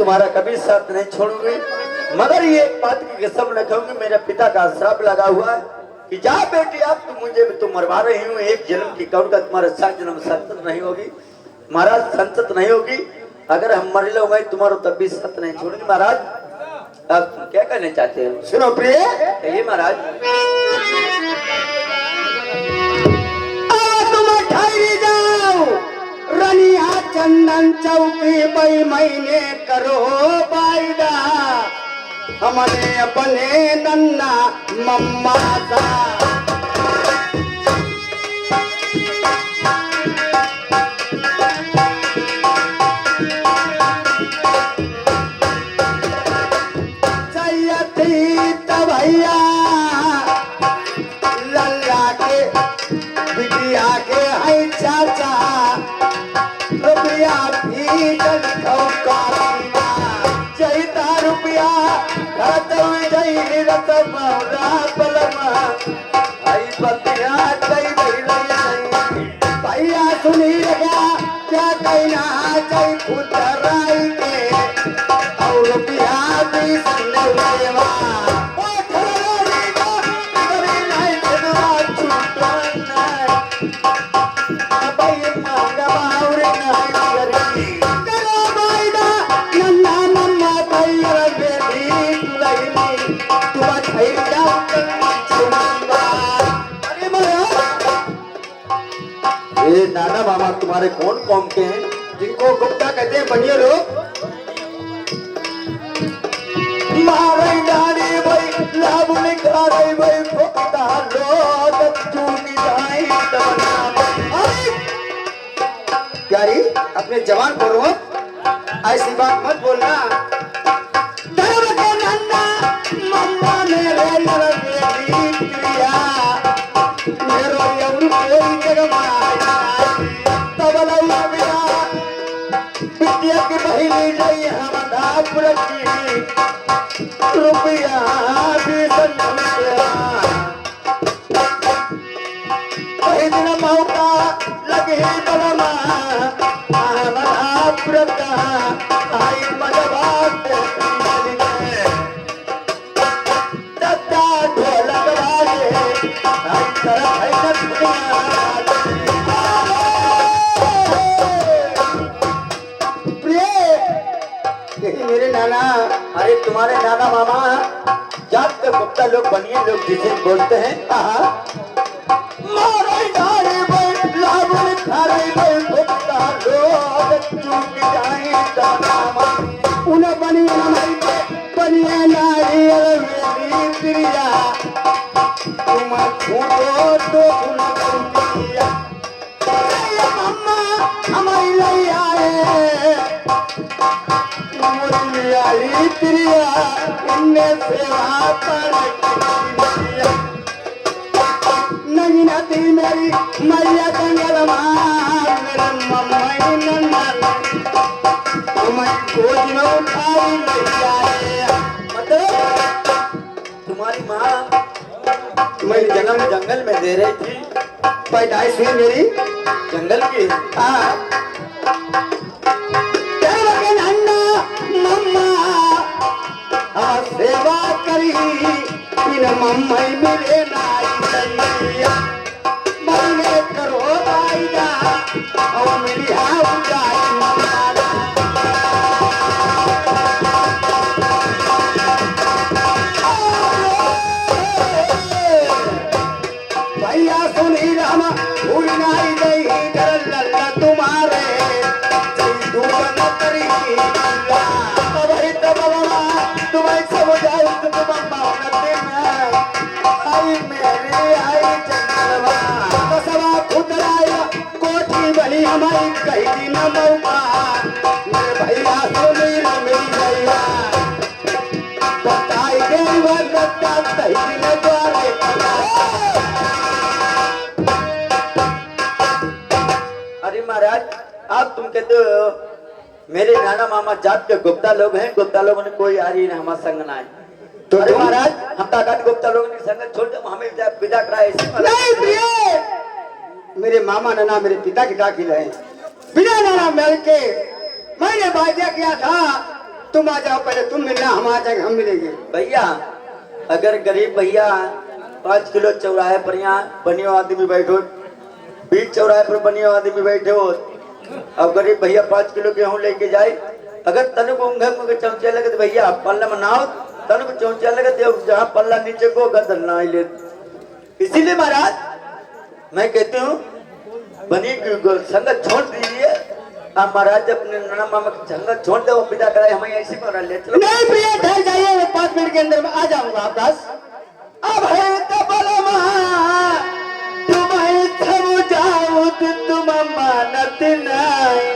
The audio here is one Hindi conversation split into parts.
तुम्हारा कभी साथ नहीं छोड़ूंगी, मगर ये एक बात की कसम न खाऊंगी, मेरे पिता का श्राप लगा हुआ है कि जा बेटी आप मुझे भी तुम मरवा रही हूँ, एक जन्म की कौर का तुम्हारा 7 जन्म संतत नहीं होगी महाराज, संतत नहीं होगी। अगर हम मर लो गए तुम्हारा तब भी साथ नहीं छोड़ूंगी महाराज। आप क्या कहना चाहते हैं? सुनो प्रिय, कहिए महाराज। तुम ठहरी जाओ रनिया चंदन चौकी बई महीने करो वायदा, हमने अपने नन्ना मम्मा सा भैया लल्ला के बिटिया के है चाचा, रुपया भी चैता रुपया खर्च जई रत मौला पलमा आई बतिया कई भैया सुनी लगा क्या कहना चाहे खुद राई के और रुपया भी संदेवा नाना मामा तुम्हारे कौन कौम के हैं? जिनको गुप्ता कहते हैं बढ़िया लोग। मारे डाली भाई लाभुल खारे भाई गुप्ता लोग चूनी जाए प्यारी अपने जवान बोलो, ऐसी बात मत बोलना। धर्म के नन्ना मम्मा मेरे लड़के प्रिया मेरो यौन कोई जगमाया विद्या की बहिनी नहीं हमदापुर की रुपया भी वही दिन मौका लगे बलमा हमदापुर का आई मजबात दत्ता ढोलक बाजे आई तरह मेरे नाना। अरे तुम्हारे नाना मामा जात के गुप्ता लोग बनिए लोग जिसे बोलते हैं। उन्हें बनिए नारियल मेरी प्रिया तुम छूटो तो मम्मा हमारी नहीं आए प्रिया इनमें सेवा पर नहीं नदी मेरी मैया जंगल मेरे मम्मा गोद में उठाई मतलब तुम्हारी माँ तुम्हारी जन्म जंगल में दे रही थी, पैदाइश हुई मेरी जंगल की। हाँ सेवा करी इन मम्मी मिले नाई मरने करो बाईदा और मिली भैया सुनी रामा भूल नाई गई कर लल्ला तुम्हारे तुम्हें सब जाए आई मेरी आई चंद्रमा बसवा खुदराया कोठी बनी हमारी कहीं न मौका मेरे भैया सुनी मेरी भैया बताई गई वरता कहीं न द्वारे। अरे महाराज आप तुम कहते हो मेरे नाना मामा जात के गुप्ता लोग हैं, गुप्ता लोगों ने कोई आ रही हमारा संग ना है। तो अरे महाराज हम ताकत गुप्ता लोगों ने संग छोड़ दे, हमें विदा कराए। नहीं प्रिय, मेरे मामा नाना मेरे पिता के दाखिल है, बिना नाना मिल के मैंने वायदा किया था तुम आ जाओ पहले, तुम मिलना, हम आ जाएंगे, हम मिलेंगे। भैया अगर गरीब भैया 5 किलो चौराहे पर यहाँ बनियो आदमी बैठो, बीच चौराहे पर बनियो आदमी बैठे हो, अब गरीब भैया 5 किलो गेहूं लेके जाए, अगर तन को ऊँघे मुझे चौंचिया लगे तो भैया पल्ला मनाओ, तन को चौंचिया लगे तो जहाँ पल्ला नीचे को गदर ना ही ले। इसीलिए महाराज मैं कहती हूँ बनी की संगत छोड़ दीजिए। आप महाराज अपने नाना मामा की संगत छोड़ दे, वो विदा कराए, हमें ऐसी पर ले चलो। नहीं भैया ठहर जाइए, मैं 5 मिनट के अंदर में आ जाऊंगा आपके पास। अब है तबला तुम्हें समझाऊं तुम मानत नहीं,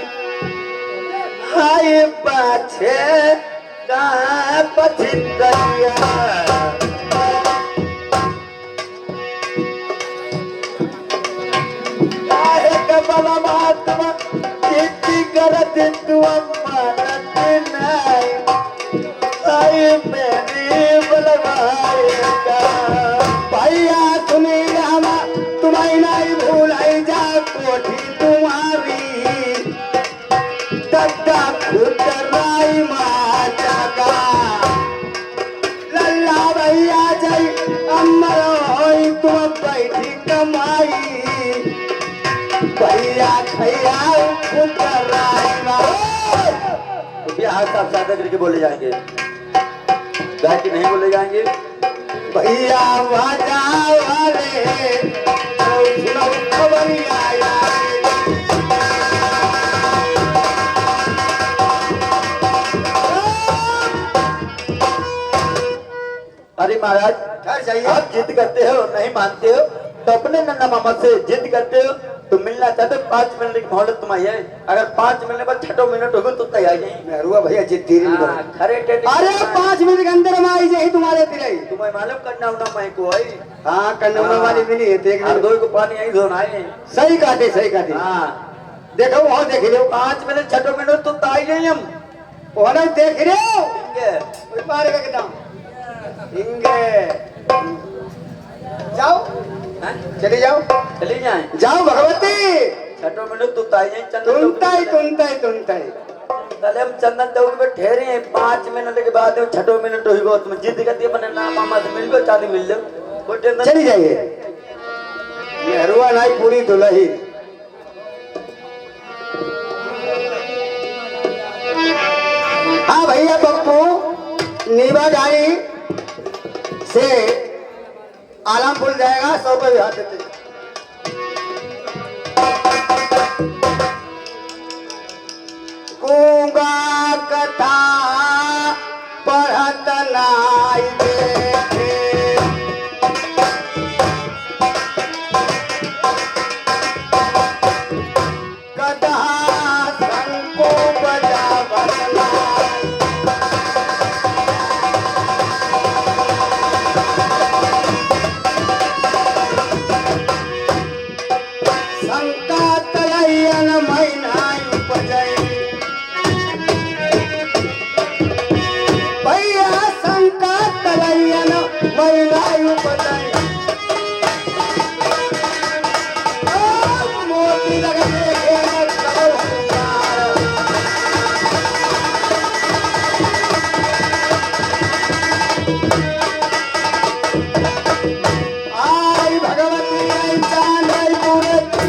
हाय पाछे कहाँ पछितरिया, काहे तबला महात्मा कितनी गलत तुम मानत नहीं, हाय मेरी बलवाई का भैया तुम्हें रामा तुम्हारी नहीं भूलाई जा कोठी तुम्हारी, दद्दा खुदराई माता का, लल्ला भैया जय अमर होई तुम बैठी कमाई, भैया खैया खुदराई बिहार साहब सादा करके बोले जाएंगे, गाय के नहीं बोले जाएंगे। भैया वाजा वाले सुनो खबरिया अरे महाराज ठहर जाइए। आप जिद करते हो नहीं मानते हो तो अपने नन्ना मामा से जिद करते हो, तो मिलना चाहते हो 5 मिनट की मोहलत तुम्हारी है, अगर 5 मिनट बाद 6 मिनट हो गए तो तैयार नहीं। मेहरुआ भैया जिद धीरे नहीं करो। खरे अरे 5 मिनट के अंदर में आई जाए तुम्हारे तिरई। तुम्हें मालूम करना होना मैं को है। हाँ कन्नौना वाली भी नहीं है, देख हर लो। दो को पानी आई धोना है। सही कहते सही कहते। हाँ देखो वहाँ देख रहे हो, 5 मिनट 6 मिनट तो ताई नहीं हम वहाँ नहीं देख रहे हो, ठीक है। कोई मारेगा कितना इंगे जाओ, हैं? चले जाओ, चली जाए जाओ भगवती। 6 मिनट तो ताई नहीं तुनताई तुनताई तुनताई कल हम चंदन चौक पे ठहरे हैं, 5 मिनट के बाद 6 मिनट हुई गो, तुम जिद करती है अपने नाम मामा से मिल गो, चांदी मिल लो, कोई टेंशन चली जाइए। मेहरुआ नहीं पूरी दुल्ही। हाँ भैया पप्पू नीवा गाड़ी से आलमपुर जाएगा, 100 रुपये हाथ देते। गूंगा कथा पढ़त नाई देखे, गधा शंको बजावत नाई। शंका तलैयन मैनाई उपजई, भैया शंका तलैयन मैनाई उपजई। मोती लग देखे न करो हुंकार, आई भगवती आई चांद आई मूर्ति,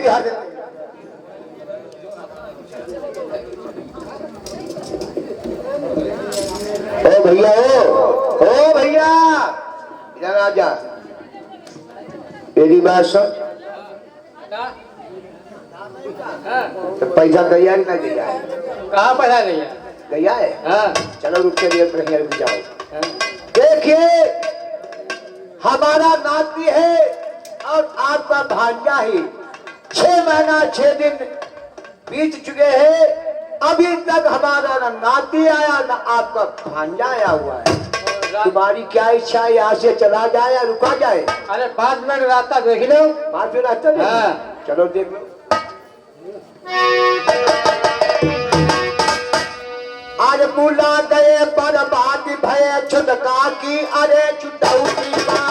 बिहार दे। ओ भैया ओ भैया इधर आ जा। मेरी बात सुन। तो पैसा गया कि नहीं गया है? कहाँ पैसा गया? गया है? हाँ। चलो रुक के रुक जाओ। देखिए हमारा नाती है और आपका भांजा ही 6 महीना 6 दिन बीत चुके हैं, अभी तक हमारा ना नाती आया ना आपका भांजा आया हुआ है। तुम्हारी क्या इच्छा है, यहाँ से चला जाए या रुका जाए? अरे 5 मिनट रास्ता देख लो। 5 मिनट रास्ता देख लो? हाँ। चलो देख लो। आज बुला गए पर बात भय छुटका की, अरे छुटौती माँ।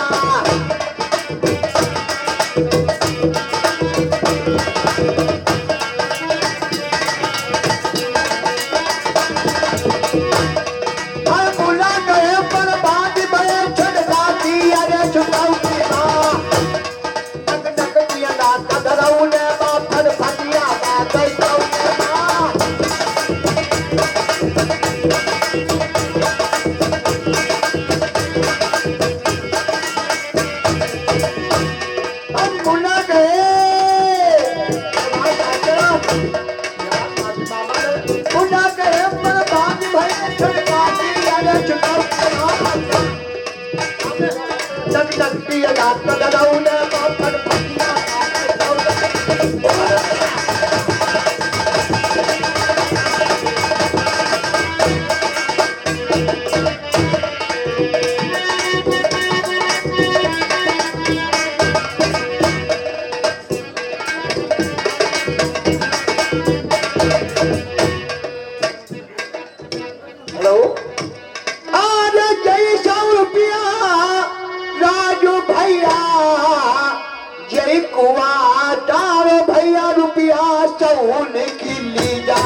बुला गए पर बात भय छुटका की, अरे छुटौती माँ। नक नक किया नाक धरौले बाफर फटिया बात छुटौती माँ। हम बुला गए बुला गए पर बात भय छुटका की, अरे छुटौती माँ। नक नक किया नाक धरौले बाफर फटिया बात छुटौती माँ। हेलो आज जय 100 रुपया राजू भैया, जय कुआर भैया रुपया 100 की ली जा।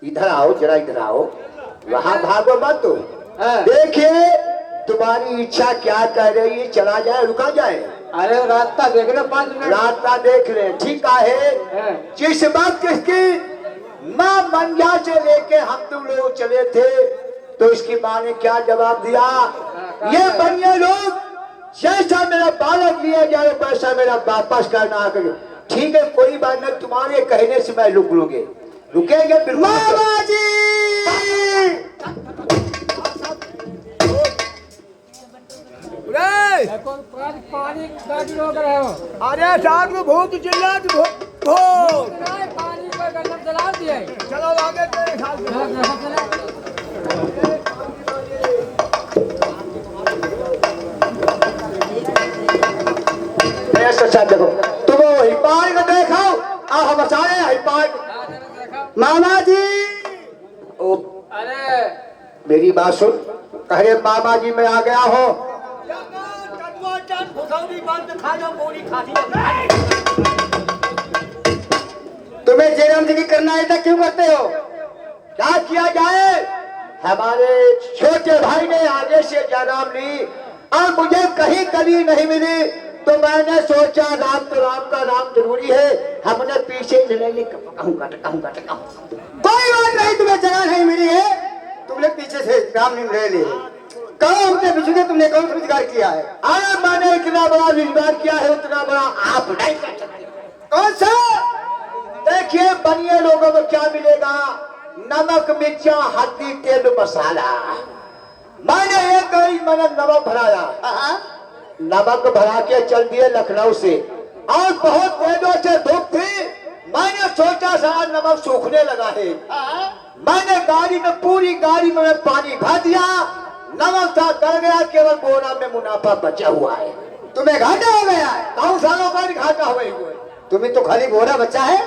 इधर आओ जरा, इधर आओ, वहां भागो मत तुम। देखिए तुम्हारी इच्छा क्या कह रही है, चला जाए रुका जाए? अरे रास्ता देख लो 5 मिनट। रास्ता देख ले, ठीक है। जिस वक्त इसकी माँ मंजा से लेके हम तुम लोग चले थे तो इसकी माँ ने क्या जवाब दिया? ये बनिए लोग जैसा मेरा बालक लिया जाए वैसा मेरा वापस करना आकर। ठीक है, कोई बात नहीं, तुम्हारे कहने से मैं रुक लूंगे। रुकेंगे बिल्कुल। मामा जी पानी गाड़ी रोक रहे हो। अरे साहब को भूत चिल्ला भूत। पानी को गंदम जला दिया। चलो आगे तेरे साथ। देखो तुम वही पानी को देखो, हम बचाए है पानी। मामा जी ओ अरे मेरी बात सुन, कहे मामा जी मैं आ गया हो। तुम्हें जयराम जी की करना ऐसा क्यों करते हो? क्या किया जाए? हमारे छोटे भाई ने आगे से जयराम ली और मुझे कहीं कली नहीं मिली, तो मैंने सोचा राम तो राम का नाम जरूरी है, हमने पीछे चले ली। कोई बात नहीं, तुम्हें जगह नहीं मिली है, तुमने पीछे से राम नहीं ले ली। कहो हमसे पूछोगे तुमने कौन सा रोजगार किया है? अरे मैंने इतना बड़ा रोजगार किया है, उतना बड़ा आप नहीं कर सकते। कौन सा? देखिए बनिए लोगों को क्या मिलेगा, नमक मिर्चा हल्दी तेल मसाला। मैंने एक गाड़ी मैंने नमक भराया, नमक भरा के चल दिए लखनऊ से, और बहुत दिनों से धूप थी, मैंने सोचा सारा नमक सूखने लगा है। मैंने गाड़ी में पूरी गाड़ी में पानी भर दिया, नमक था गल गया, केवल बोरा में मुनाफा बचा हुआ है। तुम्हें घाटा हो गया है? कौन सालों का घाटा हुआ है? तुम्हें तो खाली बोरा बचा है।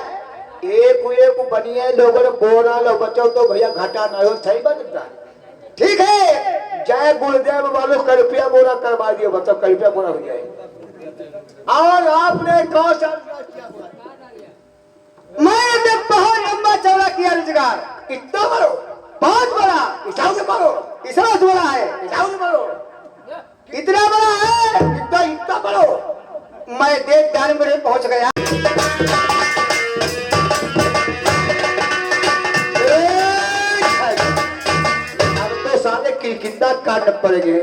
एक बनिए लोगों ने बोरा लो बचो तो भैया घाटा न हो, सही बनता। ठीक है, जय गुरुदेव वालों का रुपया बोरा करवा दिए, बताओ कई रुपया बोरा हो जाए। और आपने कौन सा मैंने बहुत लंबा चौड़ा किया रोजगार। कितना बड़ो? बहुत बड़ा। हिसाब से मारो, इतना बड़ा है, हिसाब से मारो। कितना बड़ा है? इतना बड़ो। मैं देख दान में पहुंच गया। अब तो सारे किरकिंदा काटने पड़ेंगे।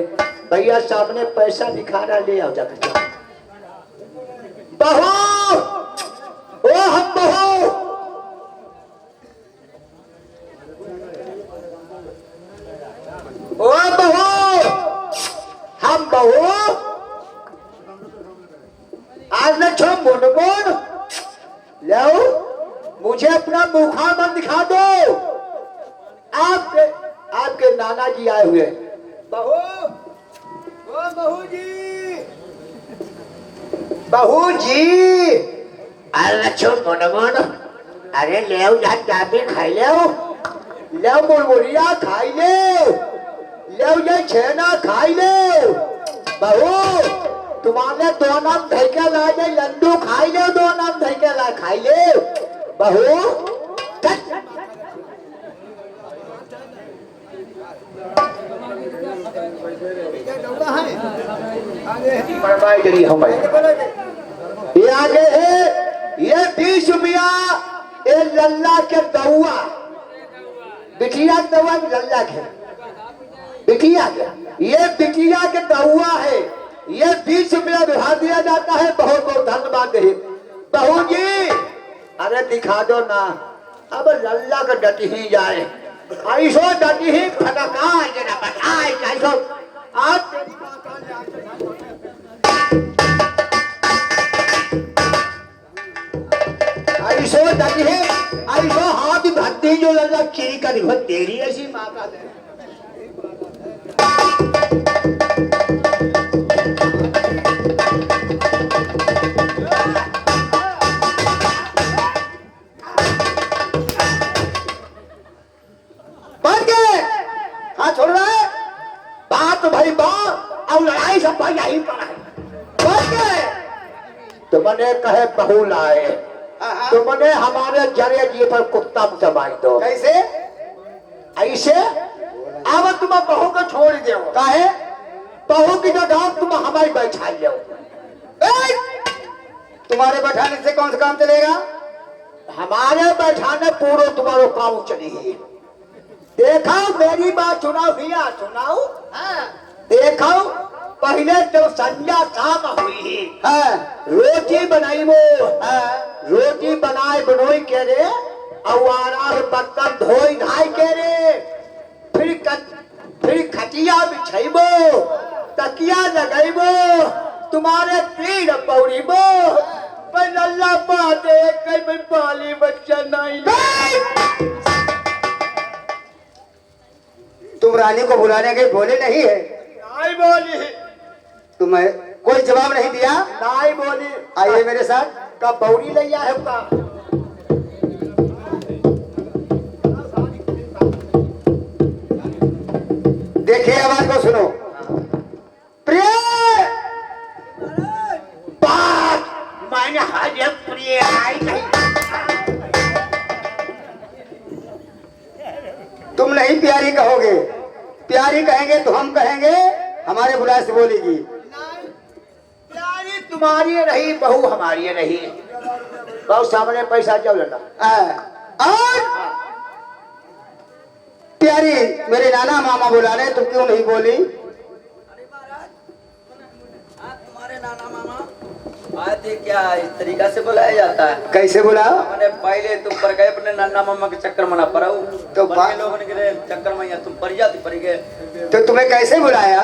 भैया सामने पैसा दिखा रहा, ले आओ जाकर। बहू, ओ हम बहू, ओ बहू, हम बहू, आज न छो मुनमुन लो, मुझे अपना मुखा मन दिखा दो। आपके नाना जी आए हुए। बहू, ओ बहू जी, बहू जी, अरे छो मुनमुन, अरे ले जा चाबी खाई ले मुरमुरिया खाई ले ये छेना खाई ले। बहू तुम्हारे दो नाम धैके ला जाए, लड्डू खाई ले, दो नाम धैके ला खाई ले। बहू ये आगे है, ये 20 रुपया, ये लल्ला के दौआ, बिटिया दौआ लल्ला के बिटिया के, ये बिटिया के दौआ है, ये 20 रुपया बिठा दिया जाता है। बहुत बहुत धन्यवाद है बहू जी। अरे दिखा दो ना, अब लल्ला का डटी ही जाए, ऐसो डटी ही फटका ऐसो आप ऐसो डटी है, ऐसो हाथ भक्ति जो लल्ला खीरी का दिखो तेरी ऐसी माँ का दे। हाँ छोड़ रहा है बात भाई बात, और लड़ाई सब भाई यही पर है। तुमने कहे बहू लाए, तुमने हमारे जरे जी पर कुत्ता जमाई दो। कैसे? ऐसे अब तुम बहू को छोड़ दो। काहे? बहू की जगह तुम हमारी बैठा लो। तुम्हारे बैठाने से कौन सा काम चलेगा? हमारे बैठाने पूरा तुम्हारा काम चलेगी। देखो मेरी बात सुनाओ भैया, सुनाओ। देखो पहले तो संध्या शाम हुई हाँ रोटी बनाई वो हाँ रोटी बनाए बनोई के रे अवारा बर्तन धोई धाई के रे फिर खटिया बिछाइबो तकिया लगाइबो तुम्हारे पीड़ पौड़ीबो पर अल्लाह बाते कई में पाली बच्चा नहीं तुम रानी को बुलाने के बोले नहीं है? नहीं बोली तुम्हें कोई जवाब नहीं दिया? नहीं बोली आइए मेरे साथ। का पौड़ी लैया है का देखिए आवाज को सुनो। प्रिय बात मैंने हर प्रिय आई नहीं तुम नहीं प्यारी कहोगे, प्यारी कहेंगे तो हम कहेंगे हमारे बुलाए से बोलेगी। प्यारी तुम्हारी रही बहू हमारी रही बहू सामने पैसा क्यों लेना और प्यारी मेरे नाना मामा बुला रहे, तुम क्यों नहीं बोली? तुम्हारे नाना मामा आए थे क्या? इस तरीका से बुलाया जाता है? कैसे बुला? मैंने पहले तुम पर गए अपने नाना मामा के चक्कर में ना पड़ा तो लोगों ने चक्कर में या तुम पर जाती पड़ गए तो तुम्हें कैसे बुलाया?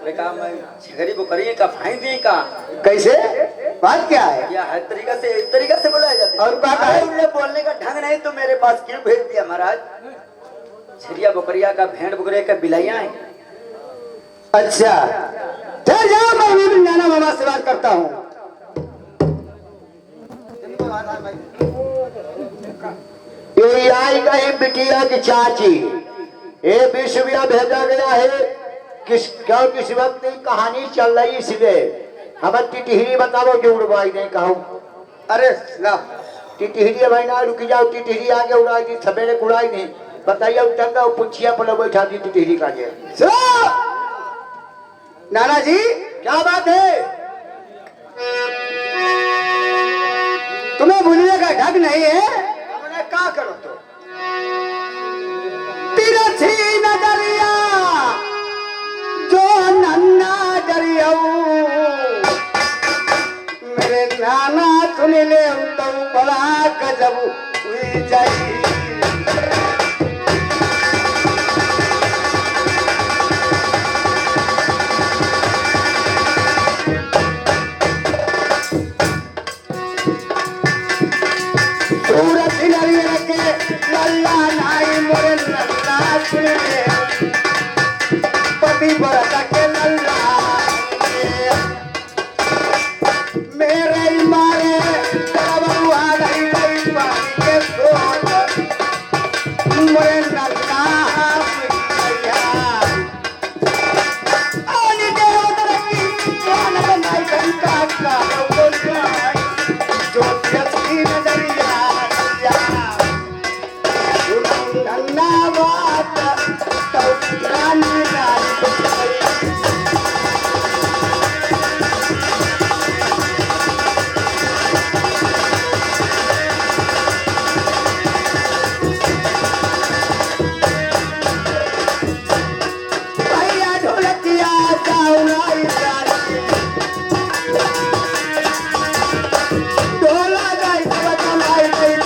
अरे कहा मैं झगड़ी को करिए का फाइन दिए का कैसे? बात क्या है? या हर तरीका से इस तरीका से बुलाया जाता है। और क्या कहा? उन्हें बोलने का ढंग नहीं तो मेरे पास क्यों भेज दिया महाराज? छिड़िया बकरिया का भेड़ बकरिया का बिलाइया है। अच्छा चल जाओ, मैं भी नाना मामा से बात करता हूँ। ये आई कहीं बिटिया की चाची ये विश्व भेजा गया है किस वक्त कहानी चल रही इसलिए हमें टिटहरी बताओ जो उड़वाई नहीं कहूँ अरे ला टिटहरी भाई ना रुक जाओ टिटहरी आगे उड़ाई थी सवेरे उड़ाई नहीं बताइए चंगा पुछिया पर बैठा दी टिटहरी का जे सुनो नाना जी, क्या बात है तुम्हें भूलने का ढंग नहीं है? हमने क्या करो तो तिरछी नजरिया जो नन्ना दरिया मेरे नाना सुन ले तो बड़ा गजब हुई जाई। सूरत नरियर के लल्ला नाई मोरे लल्ला सुन ले पति बरसा के लल्ला मेरे मारे बरुआ नहीं नहीं पानी के सोच मोरे लल्ला भैया आनी देव तरकी कौन बनाई कंका का बोल जो तिरछी नजरिया नन्ना बात तो रानी भैया ढोलकिया जाऊंगा ढोला गाई कमाई गई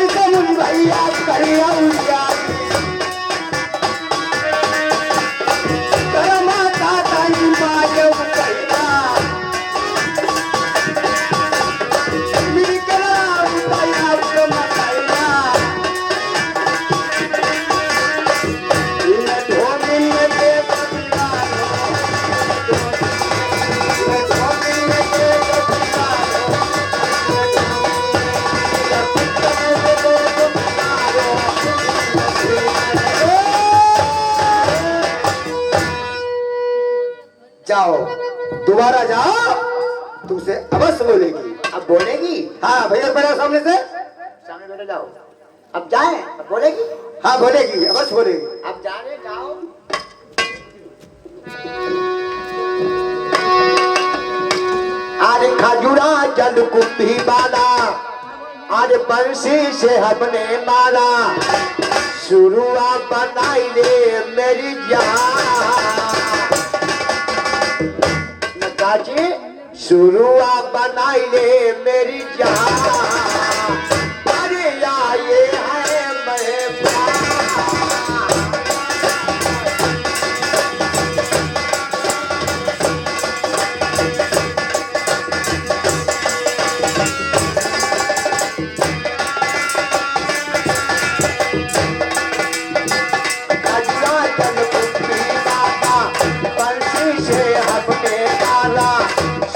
तो भैया करिया उड़िया माता तानी मायो करिया मेरी कला उताया तो मताया इन धोनी में के बदलानो इन धोनी में के जाओ दोबारा जाओ, तुमसे अवश्य बोलेगी। अब बोलेगी हाँ भैया मेरे सामने से सामने बैठे जाओ अब जाए अब बोलेगी हाँ बोलेगी, अवश्य बोलेगी। अब जाने जाओ आज खजूरा जल कुंभी बाला आज बंसी से हमने माला शुरुआत बनाई ले मेरी जान नकाजी शुरुआत बनाई ले मेरी जान अरे ये है मेहमान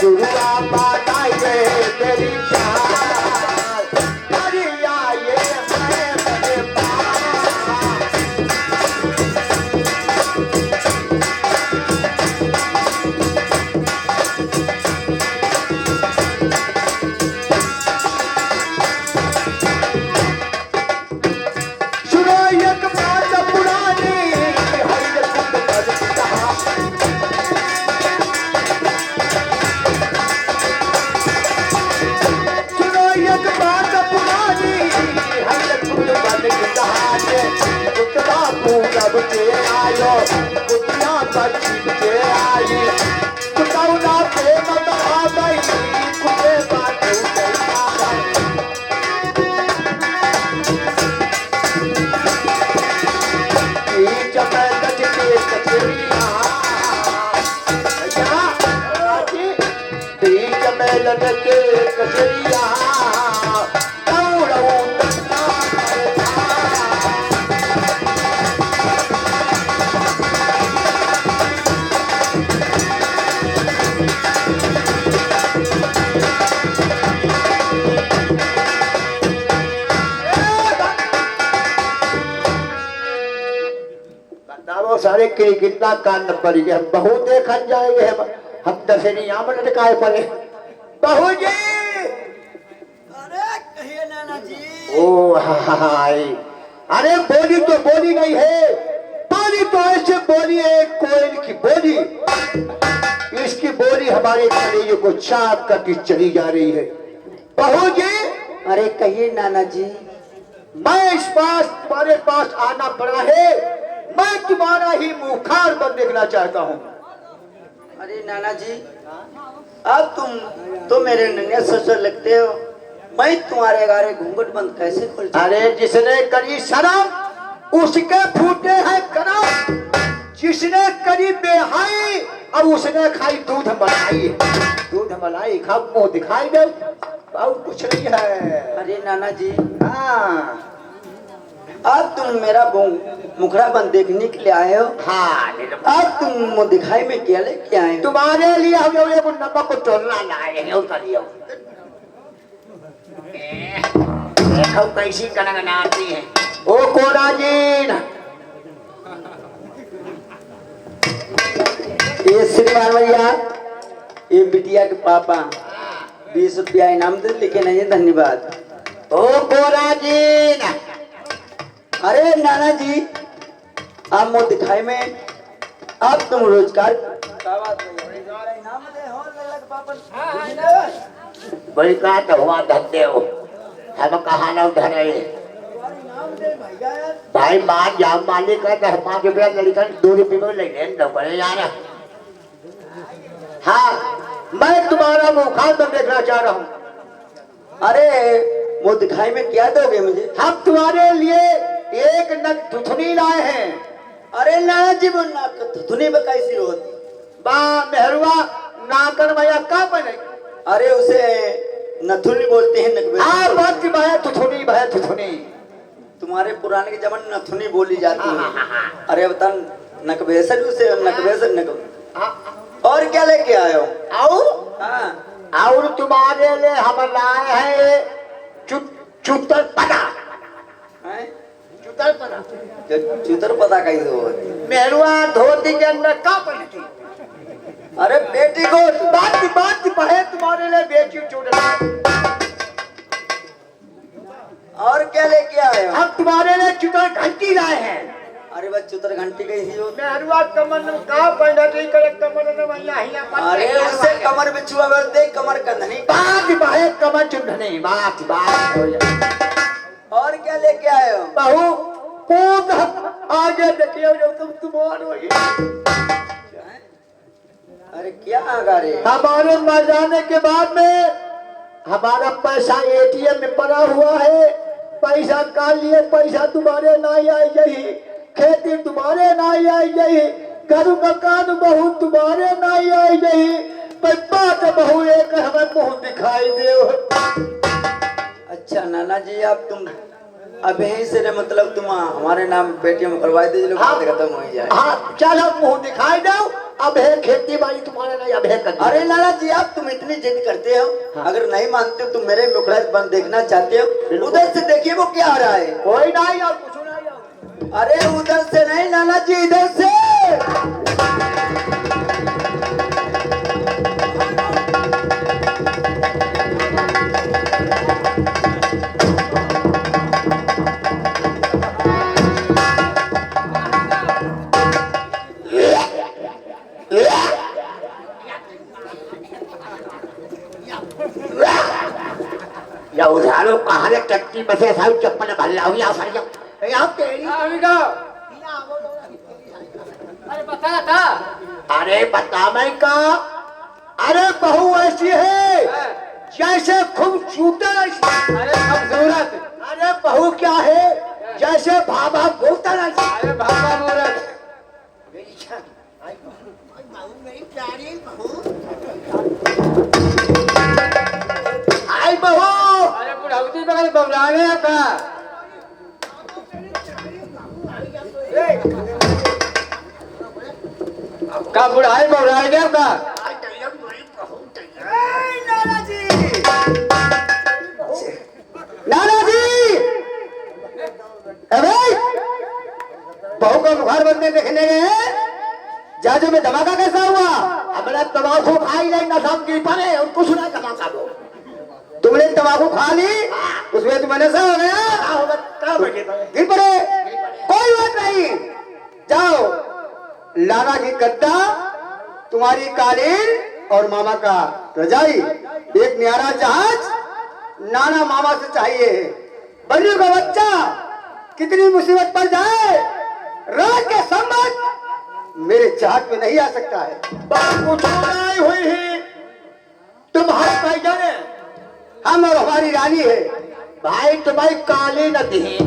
शुरुआत बनाई गए मेरी जान अरे ये है मेरे पास सुनो एक बात पुरानी हर कुंड पर कहा पूरब के आयो कुतिया पश्चिम के आई कुतौना प्रेम बढ़ा गई कुते बाटू बीच में गज के कचरिया बीच में लग के कचरिया सारे कितना कान पड़ गए बहुत देखा जाएंगे हम दशहरी यहाँ में लटकाए पड़े बहू जी अरे कहिए नाना जी। ओ हाय अरे बोली तो बोली नहीं है बोली तो ऐसे बोली है कोयल की बोली इसकी बोली हमारे कलेजे को चाप करके चली जा रही है बहू जी। अरे कहिए नाना जी। मैं इस पास तुम्हारे पास आना पड़ा है मैं तुम्हारा ही मुखार बन देखना चाहता हूँ। अरे नाना जी अब तुम तो मेरे नन्हे ससुर लगते हो मैं तुम्हारे गारे घूंघट बंद कैसे खोल। अरे जिसने करी शर्म उसके फूटे हैं करम जिसने करी बेहाई अब उसने खाई दूध मलाई खा मुंह दिखाई दे और कुछ नहीं है। अरे नाना जी हाँ अब तुम मेरा मुखड़ा बंद देखने के लिए आए हो। हाँ अब तुम मुँह दिखाई में क्या लेके आए हो? तुम्हारे लिए हम लोग एक नमक को तोड़ना लाए हैं उसका लियो देखो कैसी कनगनाती है ओ कोराजीन ये श्रीमान भैया ये बिटिया के पापा 20 रुपया इनाम दे लेके नहीं धन्यवाद। ओ कोराजीन अरे नाना जी आप मुँह दिखाई में अब तुम रोजगार बड़ी कहा तो हुआ धंधे हो हम कहा ना उधर भाई मान जाओ मालिक का 5 रुपया लड़का 2 रुपये में ले लेना पड़े यार। हाँ मैं तुम्हारा मुखार तो देखना चाह रहा हूँ। अरे मुँह दिखाई में क्या दोगे मुझे? हम तुम्हारे लिए एक नग थुथुनी लाए हैं। अरे नाना जी वो नाक थुथुनी में कैसी होती? बा मेहरुआ नाकर भैया का बने अरे उसे नथुनी बोलते हैं नकबे। हाँ बात की बात थुथुनी तुम्हारे पुराने के जमाने नथुनी बोली जाती है। अरे बता नकबेसर उसे नकबेसर नकब और क्या लेके आए हो? हाँ और तुम्हारे लिए हम लाए हैं चुतर पता चुतर पता कैसे होती? मेहरुआ धोती के अंदर का पहनती अरे बेटी को बात पहे तुम्हारे लिए बेची चुड़ला और क्या लेके आए हो? हम तुम्हारे लिए चुतर घंटी लाए हैं। अरे बस चुतर घंटी कैसी होती? मेहरुआ कमर में का पहनती करे कमर में भैया हिया अरे उससे कमर बिछुआ बोलते कमर कंधनी। बात पहे कमर चुंढनी बात हो जाए। और क्या लेके आए हो? बहू कूद आगे देखिए जो तुम तुम्हार होगी। अरे क्या आगा रे? हमारे मर जाने के बाद में हमारा पैसा एटीएम में पड़ा हुआ है, पैसा काट लिए, पैसा तुम्हारे ना आई यही, खेती तुम्हारे ना आई यही, घर मकान बहू तुम्हारे ना आई यही, बात बहू एक हमें मुंह दिखाई दे। अच्छा नाना जी, आप तुम अब यहीं से रे, मतलब तुम हमारे नाम पेटीएम में करवा दीजिए, बात खत्म हो जाए। हाँ चलो मुंह दिखाई दो, अब है खेती बाड़ी तुम्हारे नहीं, अब है कर। अरे नाना जी, आप तुम इतनी जिद करते हो, अगर नहीं मानते हो तुम मेरे मुखड़ा बंद देखना चाहते हो, उधर से देखिए वो क्या आ रहा है। कोई नहीं और कुछ नहीं। अरे उधर से नहीं नाना जी, इधर से। या उधारो कहाँ रे टट्टी बसे साहब चप्पल भर लाओ या फर जाओ यहाँ तेरी। अभी का अरे बताया था। अरे बता मैं का, अरे बहू ऐसी है जैसे खूबसूरत। अरे खूबसूरत। अरे बहू क्या है जैसे भाभा बोलता ना। अरे भाभा मूरत। आई बहू। अरे बुढ़ाउती बगल बबलाने का। का बुढ़ाई बबलाए गया का। नाना जी, अरे बहू को बुखार बनने देखने गए, जाजू में धमाका कैसा हुआ? अपना तंबाकू खाई नहीं ना शाम की पाने और कुछ ना धमाका दो। तुमने तंबाकू खा ली, उसमें तुम्हें नशा हो गया, गिर पड़े। कोई बात नहीं, जाओ लाला की गद्दा, तुम्हारी कालीन और मामा का रजाई, एक न्यारा जहाज नाना मामा से चाहिए। बल्लू का बच्चा कितनी मुसीबत पर जाए, रात के संबंध मेरे जहाज में नहीं आ सकता है। कुछ नहीं हुई है, तुम हर भाई जाने हम और हमारी रानी है। भाई तुम्हारी कालीन दी,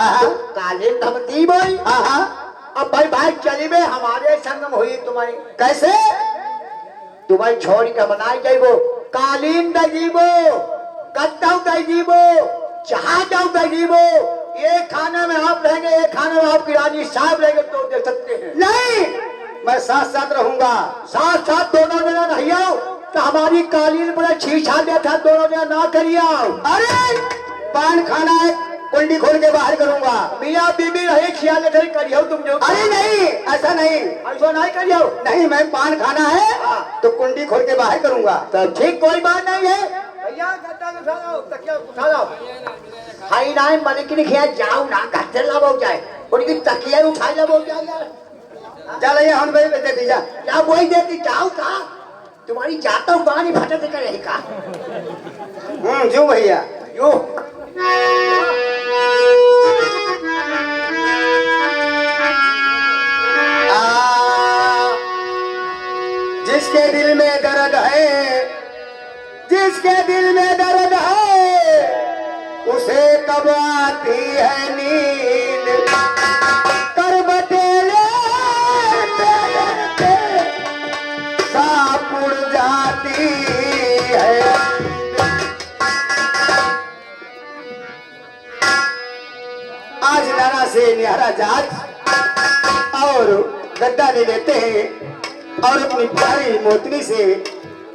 कालीन हम दी भाई। अब भाई भाई चली में हमारे संगम हुई तुम्हारी। कैसे? तुम्हारी छोरी का बनाई जाइबो, कालीन दीबो, गद्दा दीबो, जहाज दीबो। ये खाने में आप रहेंगे, ये खाने में आपकी रानी साहब रहेंगे तो दे सकते हैं। नहीं, मैं साथ साथ रहूंगा। साथ साथ दोनों जना नहीं आओ तो हमारी कालीन बड़ा छीछा दिया था, दोनों जना ना करिए आओ। अरे पान खाना है, कुंडी खोल के बाहर करूंगा। मियाँ बीबी रहे ख्याल करियो तुम जो। अरे नहीं, ऐसा नहीं, ऐसा नहीं करियो। नहीं, मैं पान खाना है तो कुंडी खोल के बाहर करूंगा। तो ठीक, कोई बात नहीं है। भैया गद्दा उठा लो, तकिया उठा लो। हाई नाई मन की लिखिया जाओ ना, घर से लाओ जाए, उनकी तकिया उठा लो जाए यार। चल ये हम भाई दे दी जा, क्या वही देती जाओ का तुम्हारी जाता हूँ गानी फटे कर रही का। जो भैया यो जिसके दिल में दर्द है, जिसके दिल में दर्द है, उसे कब आती है नींद। कर बटेले साप उड़ जाती है। आज नाना से न्यारा जहाज और गद्दा ले लेते हैं और अपनी प्यारी मोतनी से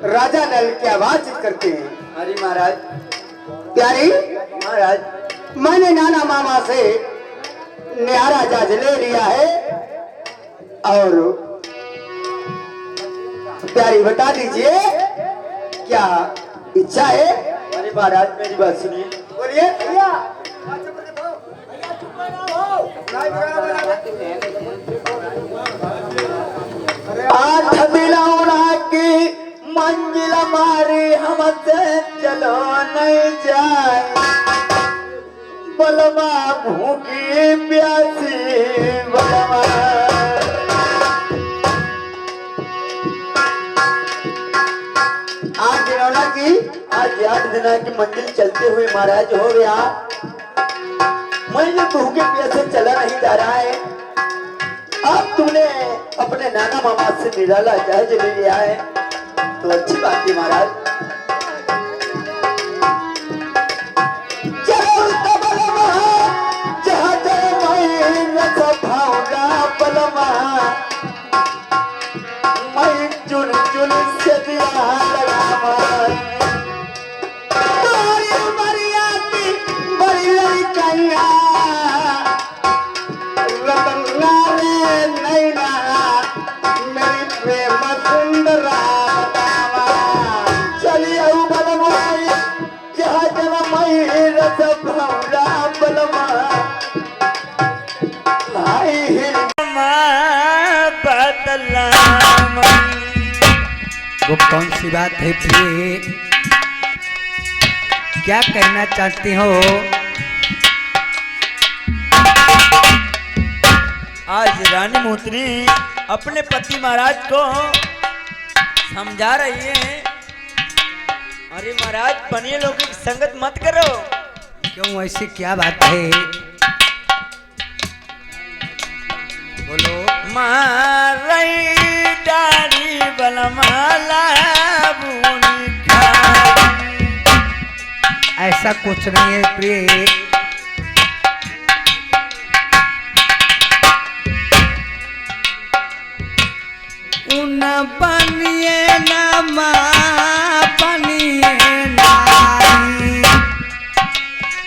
राजा नल की आवाज करते हैं। अरे महाराज, प्यारी महाराज, मैंने नाना मामा से न्यारा जहाज ले लिया है और प्यारी बता दीजिए क्या इच्छा है। अरे महाराज मेरी बात सुनिए। बोलिए भैया। आठ बिलौना की मंजिल हमारी हमसे चलो नहीं जाए। बलमा भूखी प्यासी बलमा। आज रौना की आज 8 दिन की मंजिल चलते हुए महाराज हो गया। मैं जो भूखे प्यासे चला नहीं जा रहा है। अब तुमने अपने नाना मामा से निराला जहाज ले लिया है तो अच्छी बात है महाराज। मैं चुन चुन से दिया वो कौन सी बात है प्रिय, क्या कहना चाहती हो? आज रानी मोतरी अपने पति महाराज को समझा रही है, अरे महाराज बनिए लोगों की संगत मत करो। क्यों, ऐसी क्या बात है? बोलो। मारई डाड़ी बलमाला ऐसा कुछ नहीं है प्रिय, उन बनिए ना माँ बनिए ना।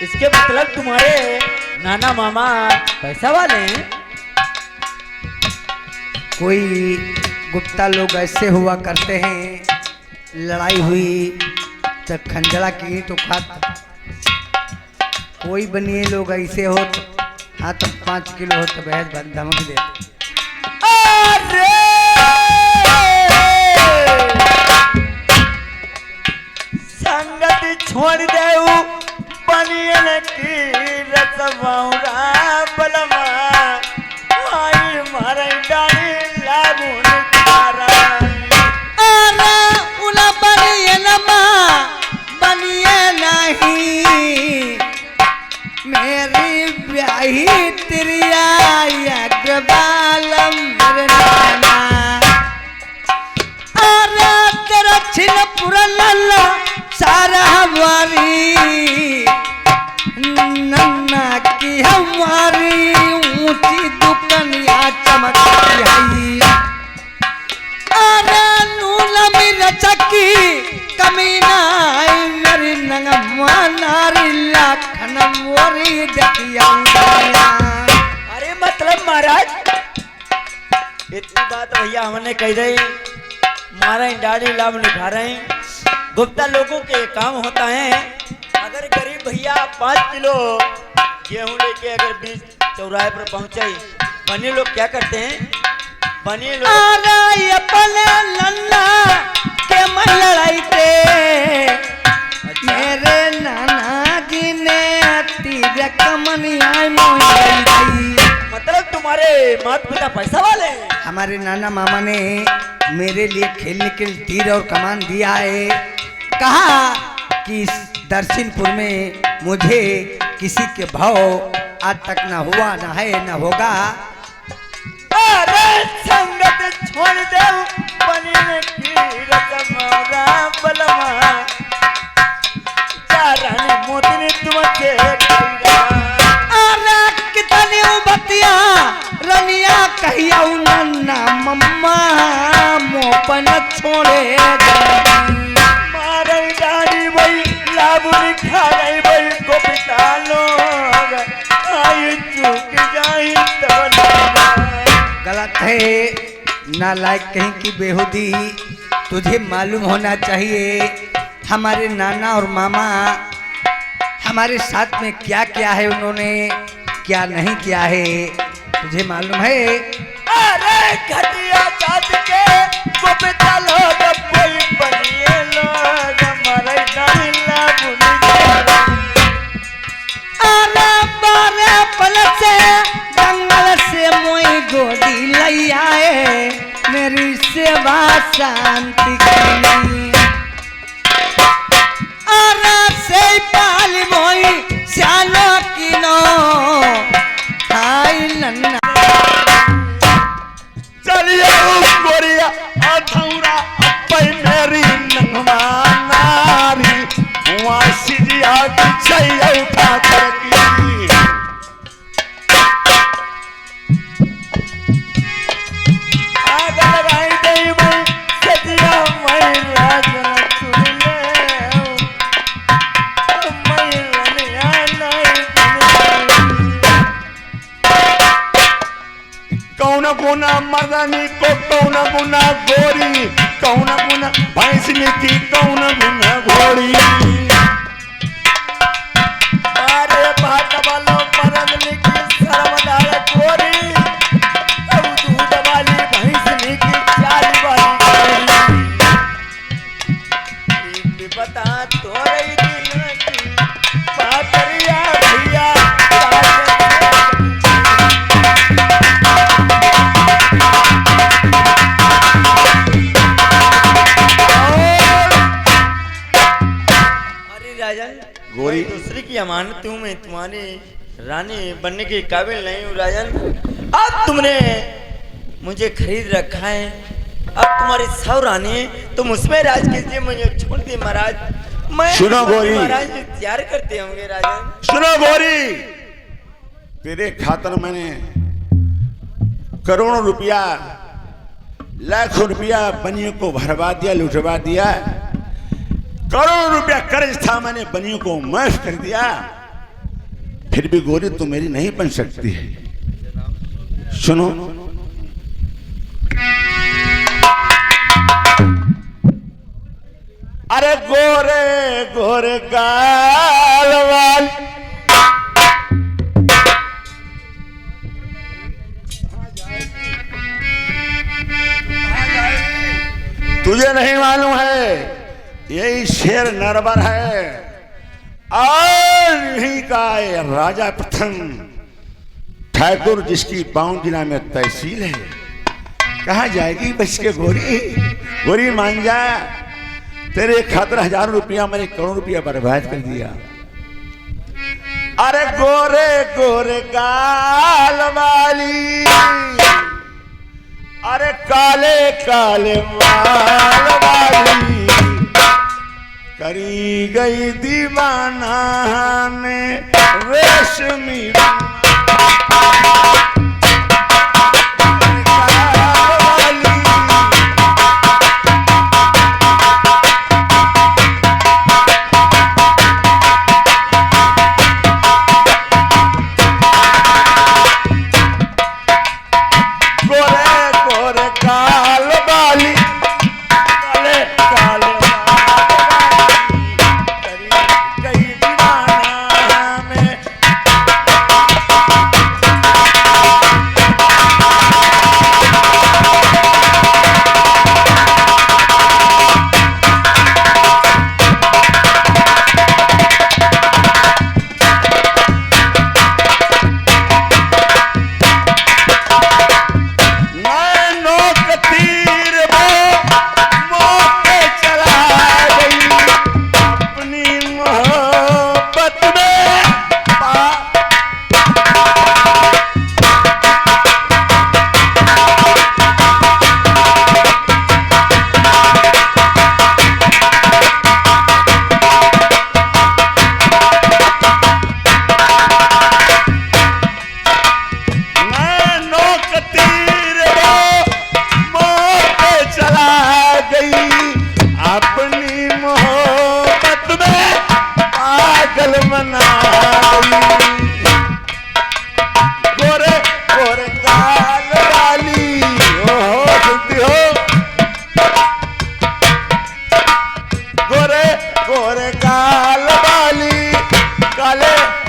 इसके मतलब तुम्हारे नाना मामा पैसा वाले हैं? कोई गुप्ता लोग ऐसे हुआ करते हैं, लड़ाई हुई तो खंजड़ा की तो खात। कोई बनिए लोग ऐसे हो तो हाँ तो 5 किलो हो तो बहस धमक दे। अरे संगत छोड़ देऊ बनिए की रसवाउरा बलमा आई मारे डाली लागून तारा। अरे उला बनिए नमा बनिए नहीं, मेरी ब्याही तिरिया यज्ञबालम मेरे नाना। अरे तेरा छिन पूरा लल्ला सारा हमारी नन्ना की हमारी ऊंची दुकनिया चमकती है। अरे नूला मेरा चक्की कमीना मेरी नंगम्मा नारी लाखन मोरी देखिया। अरे मतलब महाराज इतनी बात भैया हमने कह रहे मारा दाढ़ी लाभ निभा रहे हैं। गुप्ता लोगों के काम होता है, अगर गरीब भैया 5 किलो गेहूं लेके अगर बीच चौराहे पर पहुंचे, बने लोग क्या करते हैं? बने लोग अपने नन्ना के मन लड़ाई थे। मेरे नाना जी ने तीर कमनिया मतलब तुम्हारे माता पिता पैसा वाले हैं? हमारे नाना मामा ने मेरे लिए खेलने के लिए तीर और कमान दिया है। कहा कि इस दर्शनपुर में मुझे किसी के भाव आज तक न हुआ, न है, न होगा। अरे संगत छोड़ दे बनिए की रसमौरा बलमा रानी मोती तुमके। अरे कितनी बतिया रनिया कहिया नन्ना मम्मा मोपन छोड़े मारे डाली वही लाबुन खा गई वही को पिता लोग आई चूक जाई तब। गलत है, नालायक कहीं की बेहुदी। तुझे मालूम होना चाहिए हमारे नाना और मामा हमारे साथ में क्या क्या है, उन्होंने क्या नहीं किया है, तुझे मालूम है? अरे घटिया जात के गोपिता लोग कोई बनिए लोग मारे डाली लाबुन। अरे शांति की आरा से पाली मोई श्यालो किनो हाय नन्ना चलिए गोरिया अधूरा अपई मेरी नंगवा नारी हुआ सिजिया की छैया उठा कर की आग लगाई दई मैं सजिया मैं राजन चुन ले मैं रनिया नहीं कौन गुना मदनी को कौन गुना गोरी कौन गुना भैंसनी की कौन गुना घोड़ी अरे भात वालो मदनी की सरमदार गोरी अब दूध वाली भैंसनी की चाल वाली घोड़ी बता तोरे दिन की पातरिया भैया राजन गोरी। दूसरी की अमानत हूँ मैं तुम्हारी रानी बनने के काबिल नहीं हूँ राजन अब तुमने मुझे खरीद रखा है अब तुम्हारी सौ रानी है तुम उसमें राज कीजिए मुझे छोड़ दिए महाराज मैं सुनो गोरी। महाराज तैयार करते होंगे राजन सुनो गोरी तेरे खातर मैंने करोड़ों रुपया लाखों रुपया बनियों को भरवा दिया लुटवा दिया करोड़ों रुपया कर्ज था मैंने बनियों को माफ कर दिया फिर भी गोरी तू मेरी नहीं बन सकती है सुनो अरे गोरे गोरे गाल वाली तुझे नहीं मालूम है यही शेर नरबर है और यही का ये राजा प्रथम ठाकुर जिसकी बाउं जिला में तहसील है कहाँ जाएगी बच के गोरी गोरी मान जा तेरे खातिर हजारों रुपया मैंने करोड़ रुपया बर्बाद कर दिया अरे गोरे गोरे गाल वाली अरे काले काले बाल वाली करी गई दीवाना ने रेशमी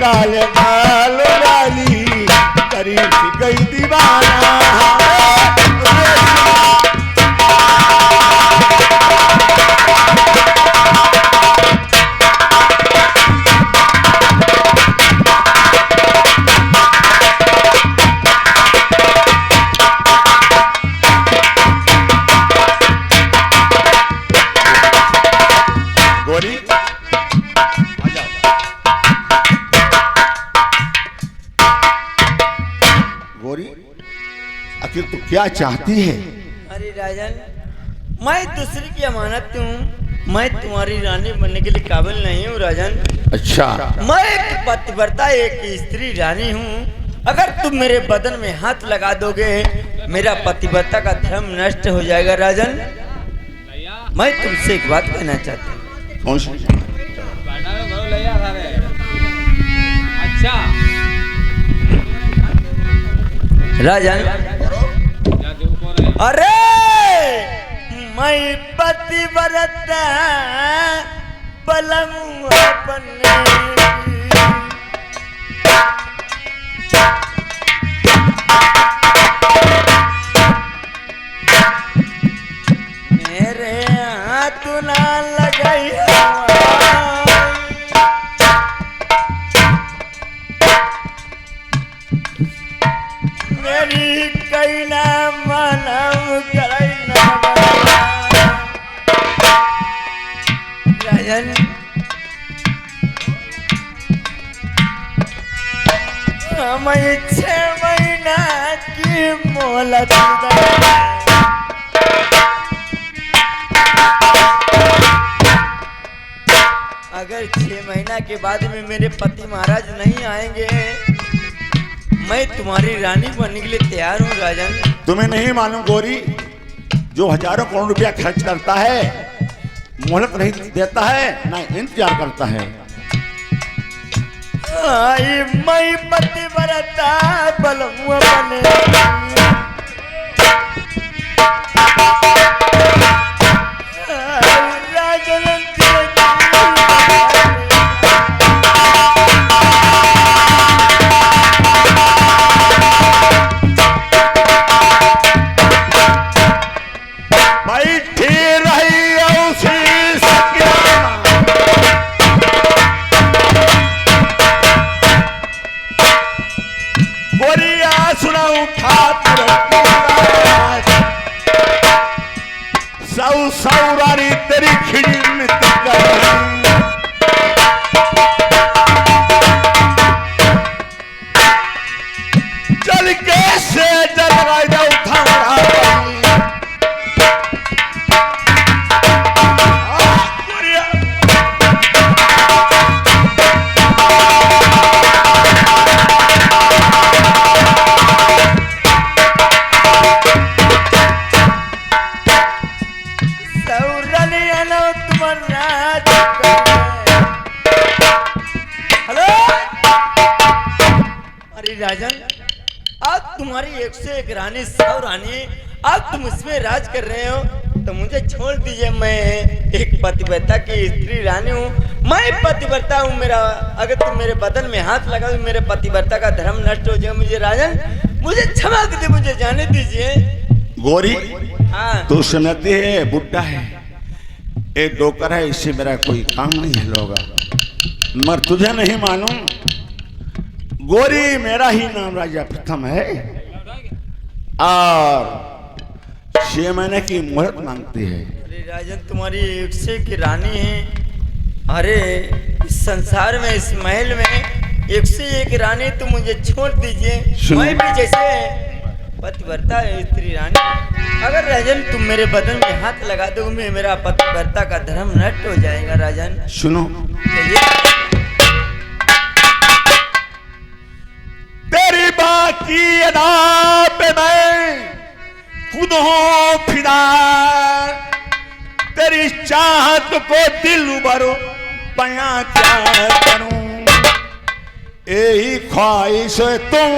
काले बाल वाली करी गई दीवाना गोरी, आखिर तू क्या चाहती है? अरे राजन, मैं दूसरी की अमानत हूँ, मैं तुम्हारी रानी बनने के लिए काबिल नहीं हूँ राजन। अच्छा, मैं एक पतिव्रता, एक स्त्री रानी हूँ। अगर तुम मेरे बदन में हाथ लगा दोगे, मेरा पतिव्रता का धर्म नष्ट हो जाएगा राजन। मैं तुमसे एक बात कहना चाहता हूँ। कौन सी? अच्छा राजन, अरे मैं पतिव्रता बलम अपने मेरे हाथ ना लगाई मेरी कैला मानव करैला राजन। मैं 6 महीना की मोहलत अगर 6 महीना के बाद में मेरे पति महाराज नहीं आएंगे, मैं तुम्हारी रानी बनने के लिए तैयार हूँ राजन। तुम्हें नहीं मालूम गोरी, जो हजारों करोड़ रुपया खर्च करता है, मोहलत नहीं देता है, ना इंतजार करता है। आई मैं पतिव्रता बलमुआ बने राजन। सौरानी तेरी खिड़की चल कैसे जलगाई दे उठा राजन, आज तुम्हारी 101 रानी 100 रानी, आज तुम इसमें राज कर रहे हो, तो मुझे छोड़ दीजिए। मैं एक पतिव्रता की स्त्री रानी हूँ, मैं पतिव्रता हूँ। मेरा अगर तुम मेरे बदन में हाथ लगाओ, मेरे पतिव्रता का धर्म नष्ट हो जाए। मुझे राजन, मुझे क्षमा कर दे, मुझे जाने दीजिए। गोरी, हाँ, तू समझती है बुड्ढा है, एक डोकर है, इससे मेरा कोई काम नहीं हल होगा। मगर तुझे नहीं मालूम गोरी, मेरा ही नाम राजा प्रथम है और 6 महीने की मोहलत मांगती है। अरे राजन, तुम्हारी 101 की रानी है। अरे इस संसार में, इस महल में 101 रानी, तुम मुझे छोड़ दीजिए। मैं भी जैसे पतिव्रता स्त्री रानी, अगर राजन तुम मेरे बदन में हाथ लगा दोगे, मेरा पतिव्रता का धर्म नष्ट हो जाएगा राजन। सुनो, तेरी बाकी अदा पे मैं खुद हूँ फिदा, तेरी चाहत को दिल भरो बयां क्या करूं, यही ख्वाहिश है तुम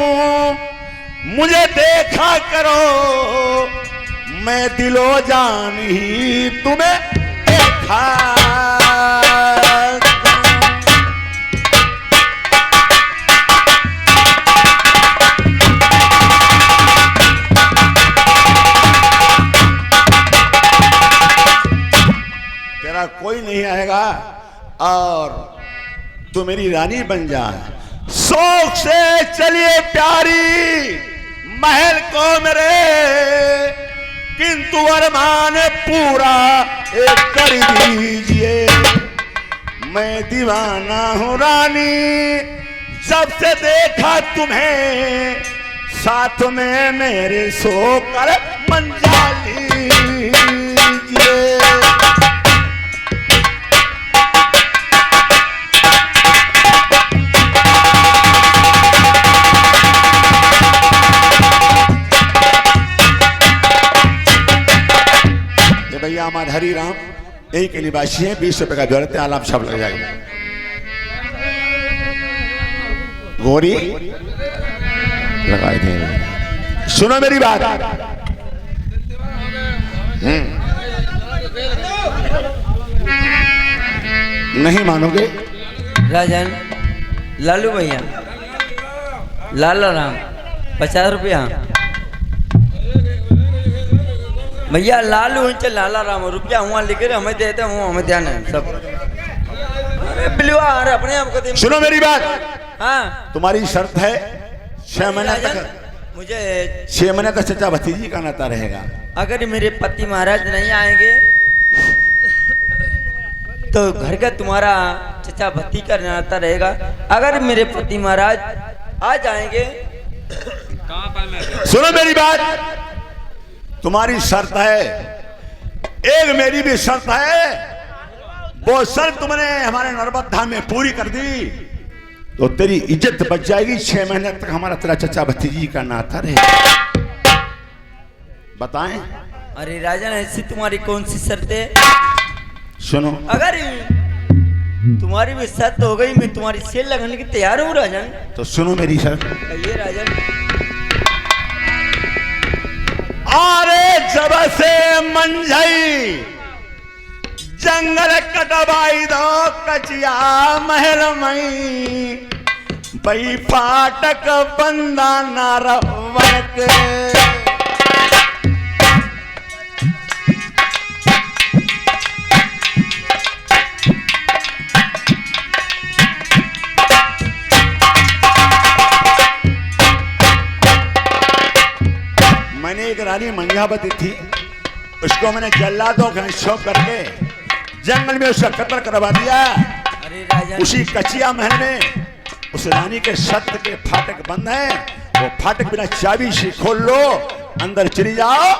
मुझे देखा करो, मैं दिलो जान ही तुम्हें देखा। कोई नहीं आएगा और तू मेरी रानी बन जा। शौक से चलिए प्यारी महल को मेरे, किंतु अरमान पूरा एक कर दीजिए। मैं दीवाना हूँ रानी, जब से देखा तुम्हें साथ में मेरे सोकर मंजा लीजिए। ये भैया हमारे हरी राम यही के निवासी है, 20 रुपए का जरूरत है, आलाम सब लग जाएगा। गोरी लगाए थे। सुनो मेरी बात। नहीं मानोगे? राजन, लालू भैया, लाला राम, 50 रुपया भैया। लालू उनसे लाला राम रुपया हुआ लिखे हमें देते हूँ, हमें ध्यान है सब। अरे बिलवा अरे अपने आप को सुनो मेरी बात। हाँ, तुम्हारी शर्त है 6 महीने तक, मुझे 6 महीने तक चचा भतीजी का नाता रहेगा। अगर मेरे पति महाराज नहीं आएंगे तो घर का तुम्हारा चचा भती का नाता रहेगा। अगर मेरे पति महाराज आ जाएंगे। कहाँ पर मैं सुनो मेरी बात। तुम्हारी शर्त है, एक मेरी भी शर्त है। वो शर्त तुमने हमारे नर्मदा धाम में पूरी कर दी तो तेरी इज्जत बच जाएगी। 6 महीने तक हमारा तेरा चचा भतीजी का नाता रहेगा। बताएं? अरे राजन, ऐसी तुम्हारी कौन सी शर्त है? सुनो, अगर तुम्हारी भी शर्त हो गई, मैं तुम्हारी सेल लगाने की तैयार हूँ राजन। तो सुनो मेरी शर्त। कहिए राजन। अरे जब से मंझई जंगल कटवाई दो कचिया महल मई, बई फाटक बंदा नारवक। मैंने एक रानी मंजावती थी, उसको मैंने जल्लादों का शौक करके जंगल में उसका कत्ल करवा दिया। अरे राजन, उसी कचिया महल में उस रानी के सत्य के फाटक बंद हैं। वो फाटक बिना चाबी से खोल लो, अंदर चली जाओ,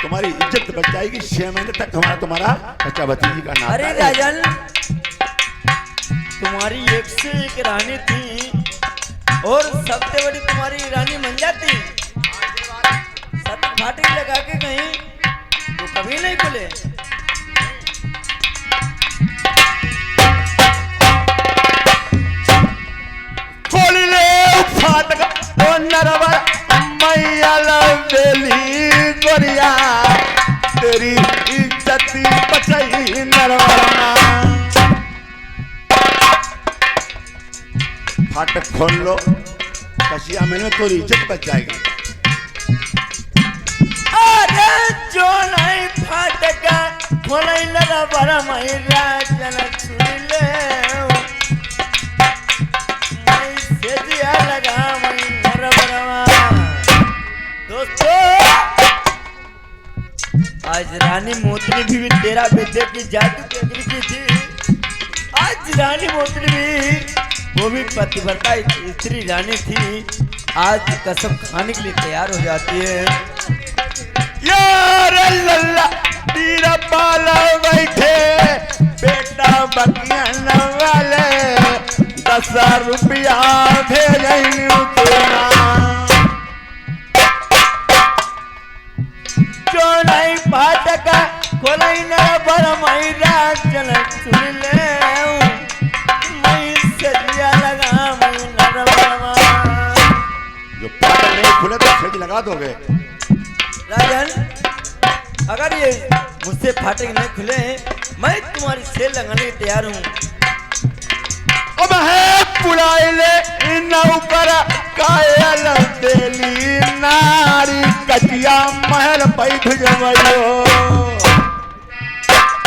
तुम्हारी इज्जत बच जाएगी। 6 महीने तक तुम्हारा चचा भतीजी का नाता। अरे राजन, तुम्हारी एक से एक रानी थी और सबसे बड़ी तुम्हारी रानी मंजा थी। सत्य फाटक लगा के कहीं तो कभी नहीं खुले। खोल ले फाटक ओ नरवर मैया लवेली गोरिया, तेरी इज्जत बचाई नरवरना। फाटक खोल लो, कसिया में तेरी इज्जत बच जाएगी। अरे जो नहीं फाटका खोलाई लगा बड़ा महिला जन छुरी ले, मैं से दिया लगा मैं नरबरवा। दोस्तों, आज रानी मोतनी भी तेरा विद्या की जादू की अग्नि की थी। आज रानी मोतनी भी, वो भी पतिव्रता स्त्री रानी थी, आज कसम खाने के लिए तैयार हो जाती है। यार लल्ला तीरा पाला बैठे बेटा बकियन वाले, 10 रुपया भेजनी तेरा। जो नहीं फाटका खोलाई न बड़ महिला चल सुन ले, मैं सजिया लगा मैं नरवा। जो फाटक नहीं खुले तो फ्रिज लगा दोगे। राजन, अगर ये मुझसे फाटक नहीं खुले मैं तुम्हारी सेल लगाने के तैयार हूँ। अब है पुलाई ले नौकर कायल देली नारी, कचिया महल बैठ जमयो।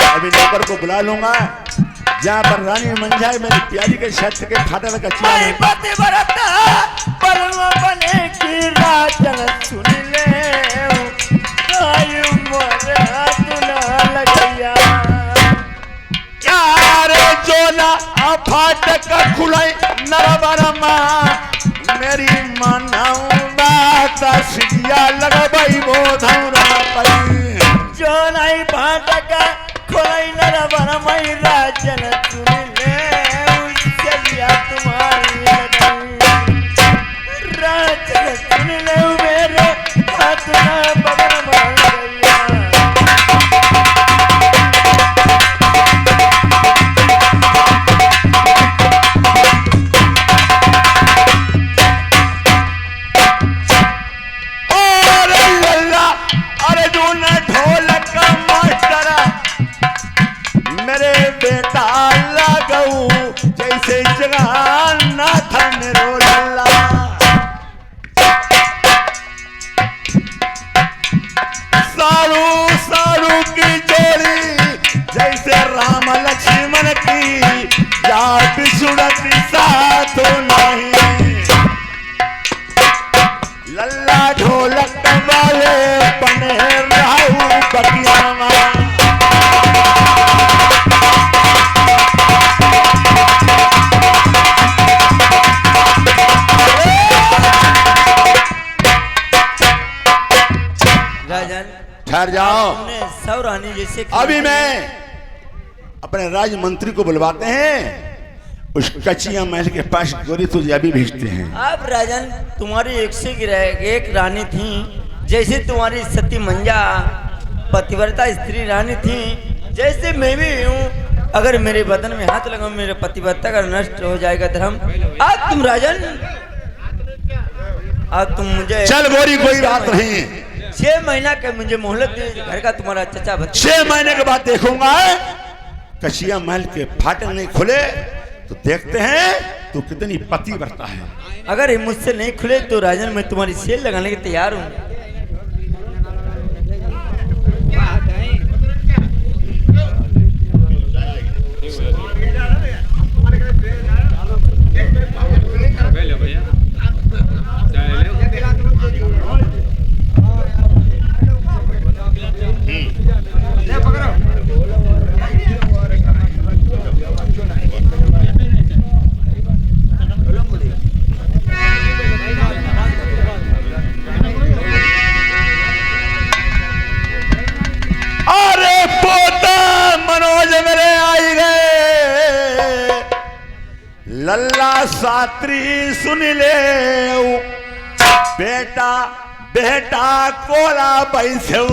अभी नौकर को बुला लूंगा, जहाँ पर रानी मंझाई मेरी प्यारी के छत के फाटक कचिया में बने की राजन सुन ले, फाटक खुलाई नरबरमा, मेरी मनौबा माता सिजिया लगबई वो धौरा पई जो नहीं फाटक खोलाई नर बनमई राजन चुन ले उससे लिया तुम्हारी राजन चुन ले मेरे हाथ ना बगल मार गया। लल्ला ढोलक वाले पने राहू बकियावा राजन ठहर जाओ। तुमने सौरानी जैसे अभी मैं अपने राज्य मंत्री को बुलवाते हैं, उस कचिया महल के पास गोरी तुझे अभी भेजते हैं। अब राजन तुम्हारी एक से एक रानी थी, जैसे तुम्हारी सती मंजा पतिव्रता स्त्री रानी थी, जैसे मैं भी हूँ। अगर मेरे बदन में हाथ लगाऊं मेरे पतिव्रता का नष्ट हो जाएगा धर्म। आज तुम राजन, आज तुम मुझे चल गोरी कोई बात नहीं, 6 महीना का मुझे मोहलत दे, घर का तुम्हारा चचा बच्चा 6 महीने के बाद देखूंगा कचिया महल के फाटक नहीं खुले तो देखते हैं तू कितनी पतिव्रता है। अगर ये मुझसे नहीं खुले तो राजन मैं तुम्हारी सेल लगाने के तैयार हूँ। लो भैया चाय ले लल्ला सात्री सुन ले बेटा बेटा कोला पैसे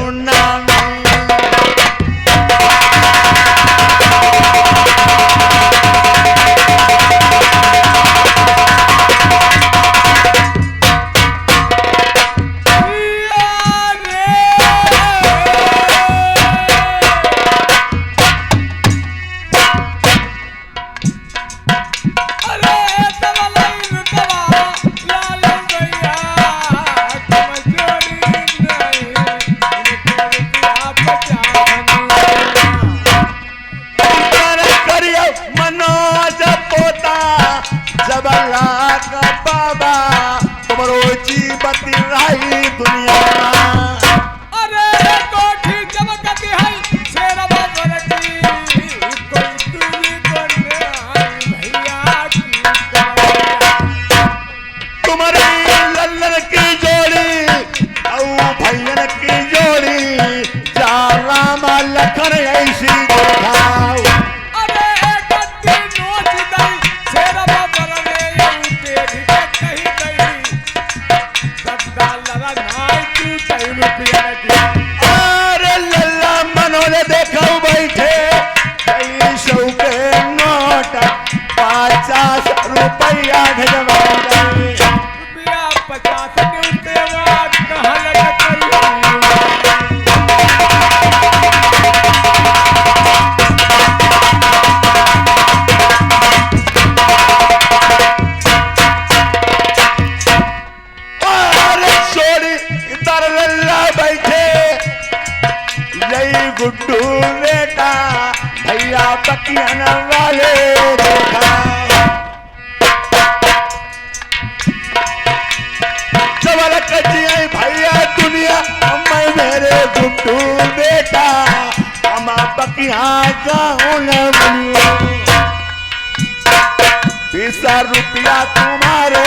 गुड्डू बेटा भैया बकियाना वाले चवल कचिया भैया दुनिया मैं मेरे गुड्डू बेटा हम बकिया गाँव ₹20 तुम्हारे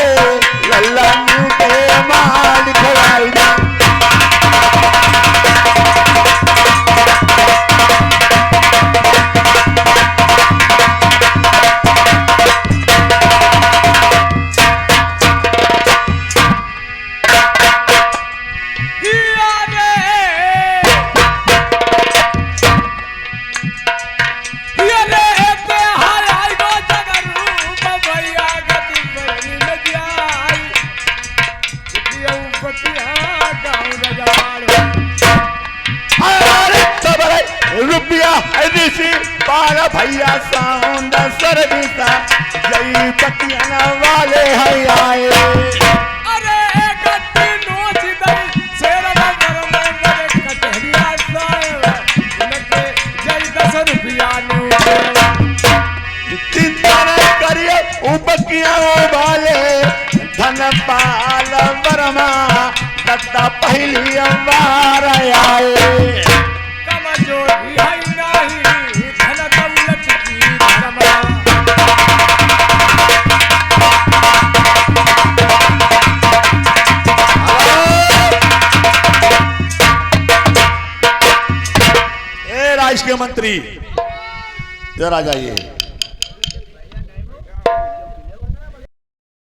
लल्ला के मालिक ऋषि पाल भैया साउंड सर्विसा जय पतियन वाले है आए। अरे गट्टी नोच दई शेरवा बरमंदर कटहरिया साहेब उनके जय 10 रुपया नु चिंता न करिए उपकिया वाले धन पाल वर्मा दत्ता पहली बार आए। कमजोर भी है नहीं धन दौलत की धर्मा। ए राज के मंत्री जरा जाइए।